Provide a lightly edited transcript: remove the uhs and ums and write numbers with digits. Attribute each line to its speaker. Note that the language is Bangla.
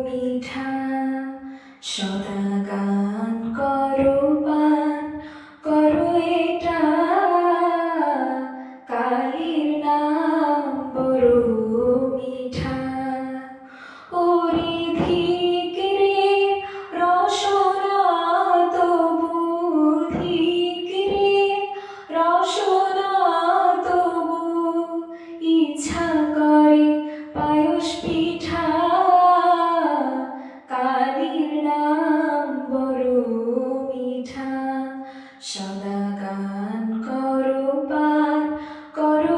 Speaker 1: মিঠা সদা গান করো পান করো এটা কালীর নাম বড় মিঠা ওরে ধিক্রে রসনা তবু ধিক্রে রসনা তবু ইচ্ছা করে পায়স পিঠা কালীর নাম বড় মিঠা সদা গান করো পান করো